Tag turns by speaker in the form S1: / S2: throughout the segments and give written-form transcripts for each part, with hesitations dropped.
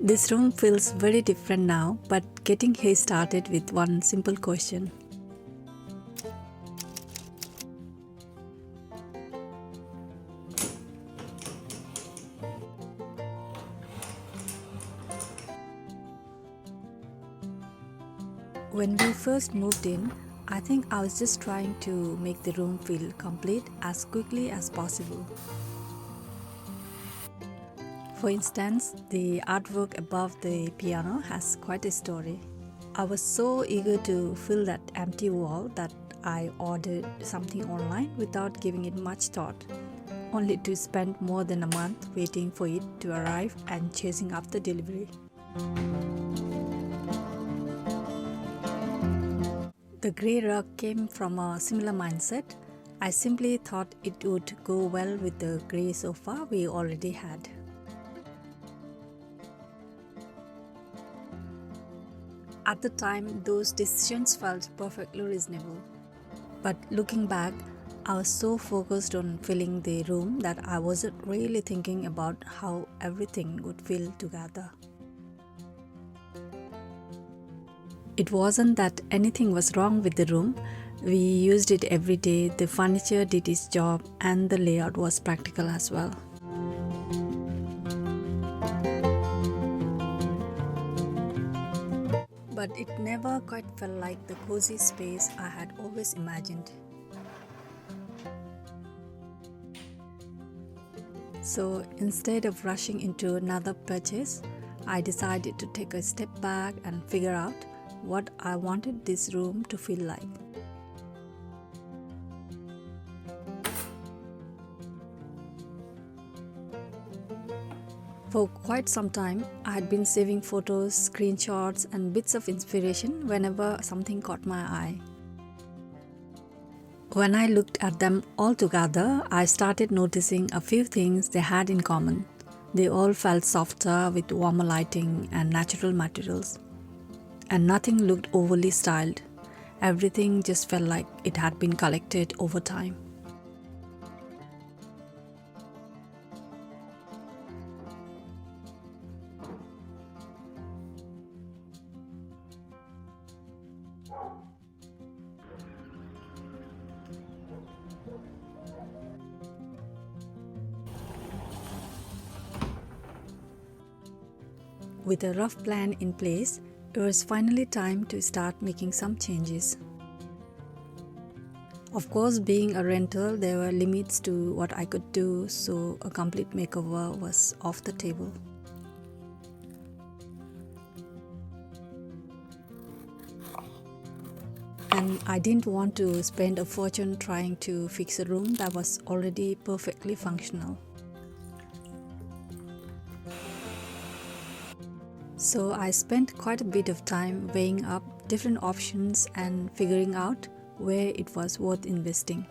S1: This room feels very different now, but getting here started with one simple question. When we first moved in, I think I was just trying to make the room feel complete as quickly as possible. For instance, the artwork above the piano has quite a story. I was so eager to fill that empty wall that I ordered something online without giving it much thought, only to spend more than a month waiting for it to arrive and chasing after delivery. The grey rug came from a similar mindset. I simply thought it would go well with the grey sofa we already had. At the time, those decisions felt perfectly reasonable. But looking back, I was so focused on filling the room that I wasn't really thinking about how everything would feel together. It wasn't that anything was wrong with the room. We used it every day, the furniture did its job, and the layout was practical as well. But it never quite felt like the cozy space I had always imagined. So instead of rushing into another purchase, I decided to take a step back and figure out what I wanted this room to feel like. For quite some time, I had been saving photos, screenshots, and bits of inspiration whenever something caught my eye. When I looked at them all together, I started noticing a few things they had in common. They all felt softer with warmer lighting and natural materials. And nothing looked overly styled. Everything just felt like it had been collected over time. With a rough plan in place, it was finally time to start making some changes. Of course, being a rental, there were limits to what I could do, so a complete makeover was off the table. And I didn't want to spend a fortune trying to fix a room that was already perfectly functional. So I spent quite a bit of time weighing up different options and figuring out where it was worth investing.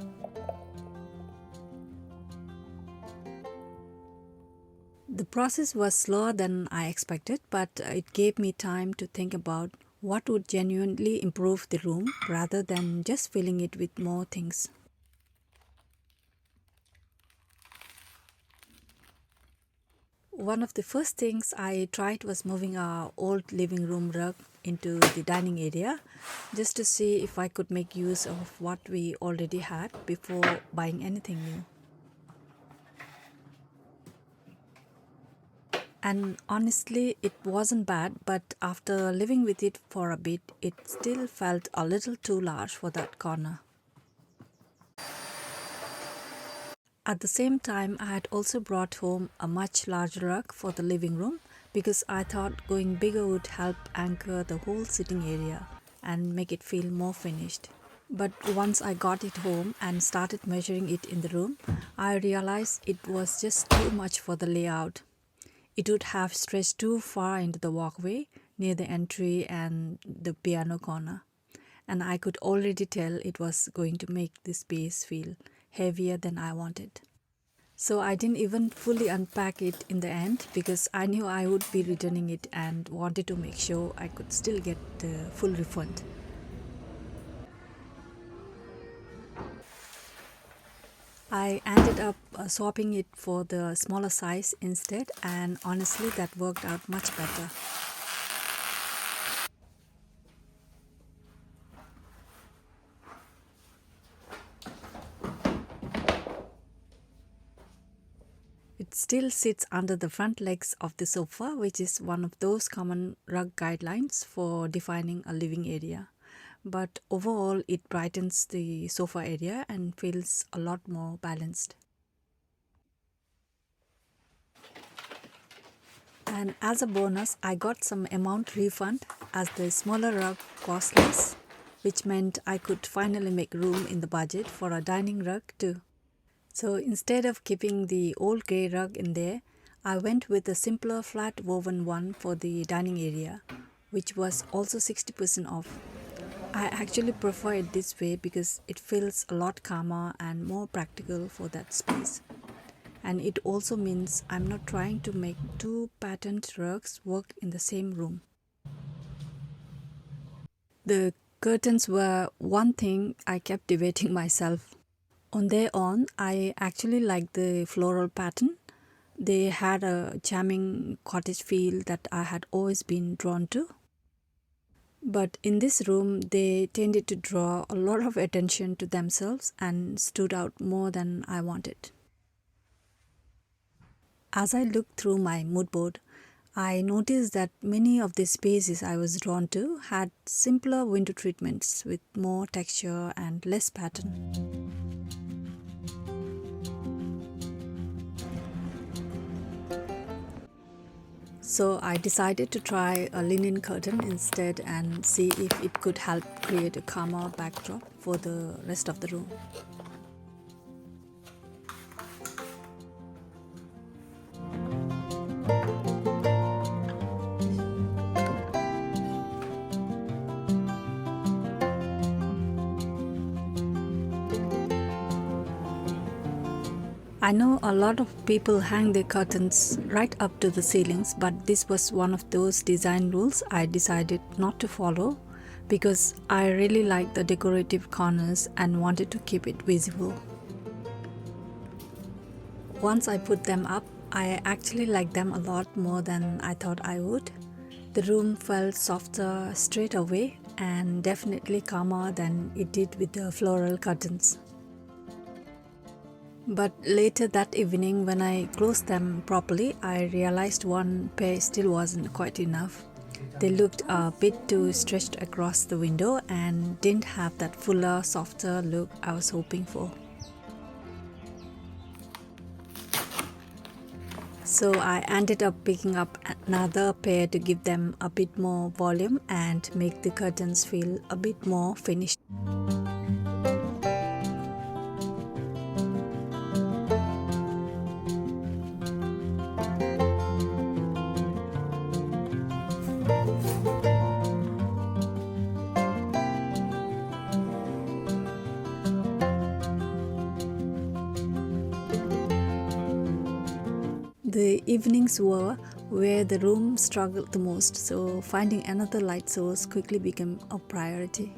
S1: The process was slower than I expected, but it gave me time to think about what would genuinely improve the room rather than just filling it with more things. One of the first things I tried was moving our old living room rug into the dining area just to see if I could make use of what we already had before buying anything new. And honestly, it wasn't bad, but after living with it for a bit, it still felt a little too large for that corner. At the same time, I had also brought home a much larger rug for the living room because I thought going bigger would help anchor the whole sitting area and make it feel more finished. But once I got it home and started measuring it in the room, I realized it was just too much for the layout. It would have stretched too far into the walkway near the entry and the piano corner, and I could already tell it was going to make the space feel heavier than I wanted. So I didn't even fully unpack it in the end because I knew I would be returning it and wanted to make sure I could still get the full refund. I ended up swapping it for the smaller size instead, and honestly that worked out much better. It still sits under the front legs of the sofa, which is one of those common rug guidelines for defining a living area. But overall, it brightens the sofa area and feels a lot more balanced. And as a bonus, I got some amount refund as the smaller rug cost less, which meant I could finally make room in the budget for a dining rug too. So instead of keeping the old grey rug in there, I went with a simpler flat woven one for the dining area, which was also 60% off. I actually prefer it this way because it feels a lot calmer and more practical for that space. And it also means I'm not trying to make two patterned rugs work in the same room. The curtains were one thing I kept debating myself. On their own, I actually liked the floral pattern. They had a charming cottage feel that I had always been drawn to. But in this room, they tended to draw a lot of attention to themselves and stood out more than I wanted. As I looked through my mood board, I noticed that many of the spaces I was drawn to had simpler window treatments with more texture and less pattern. So I decided to try a linen curtain instead and see if it could help create a calmer backdrop for the rest of the room. I know a lot of people hang their curtains right up to the ceilings, but this was one of those design rules I decided not to follow because I really like the decorative corners and wanted to keep it visible. Once I put them up, I actually liked them a lot more than I thought I would. The room felt softer straight away and definitely calmer than it did with the floral curtains. But later that evening, when I closed them properly, I realized one pair still wasn't quite enough. They looked a bit too stretched across the window and didn't have that fuller, softer look I was hoping for. So I ended up picking up another pair to give them a bit more volume and make the curtains feel a bit more finished. The evenings were where the room struggled the most, so finding another light source quickly became a priority.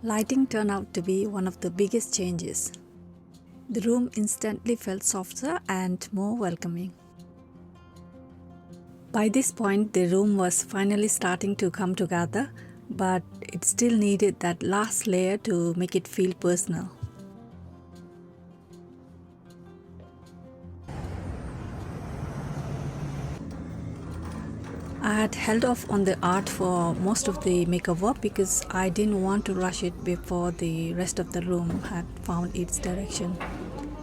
S1: Lighting turned out to be one of the biggest changes. The room instantly felt softer and more welcoming. By this point, the room was finally starting to come together, but it still needed that last layer to make it feel personal. I had held off on the art for most of the makeover because I didn't want to rush it before the rest of the room had found its direction.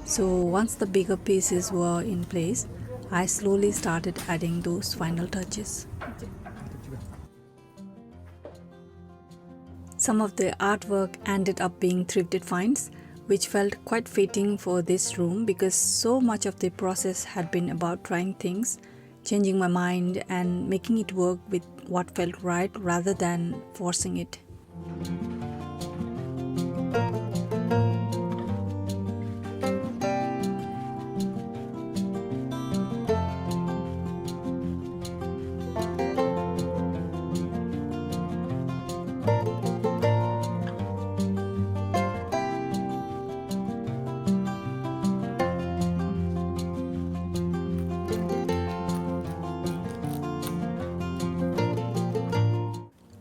S1: So once the bigger pieces were in place, I slowly started adding those final touches. Some of the artwork ended up being thrifted finds, which felt quite fitting for this room because so much of the process had been about trying things, changing my mind, and making it work with what felt right rather than forcing it.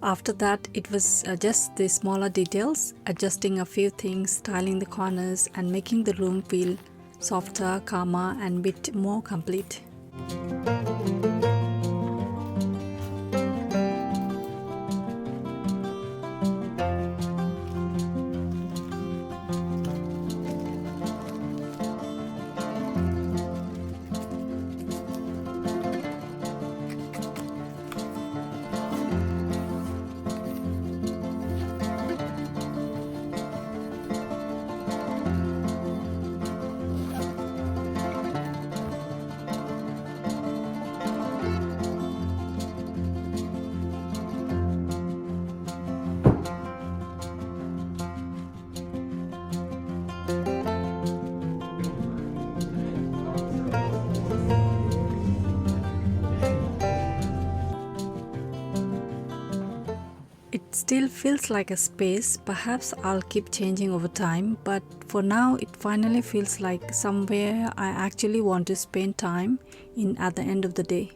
S1: After that, it was just the smaller details, adjusting a few things, styling the corners, and making the room feel softer, calmer, and a bit more complete. It still feels like a space, perhaps I'll keep changing over time, but for now it finally feels like somewhere I actually want to spend time in at the end of the day.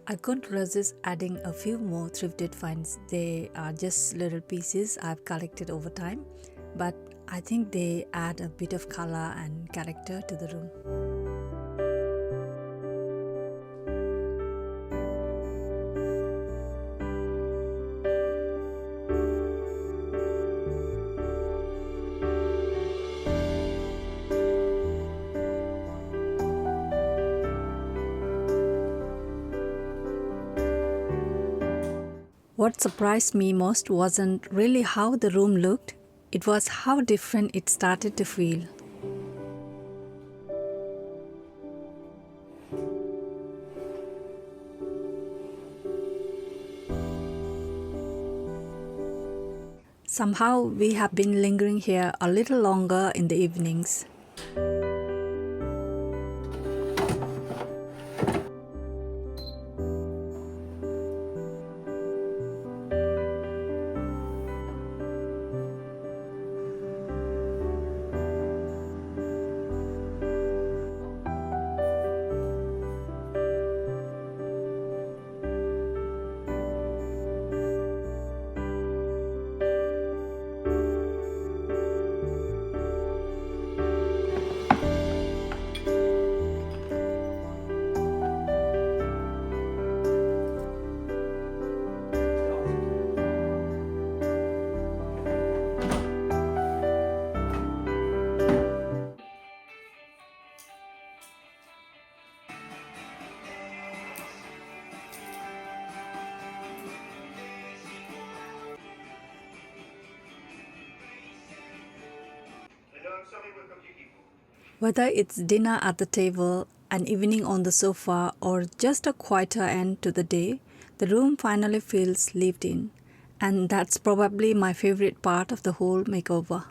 S1: I couldn't resist adding a few more thrifted finds. They are just little pieces I've collected over time, but I think they add a bit of color and character to the room. What surprised me most wasn't really how the room looked, it was how different it started to feel. Somehow we have been lingering here a little longer in the evenings. Whether it's dinner at the table, an evening on the sofa, or just a quieter end to the day, the room finally feels lived in. And that's probably my favorite part of the whole makeover.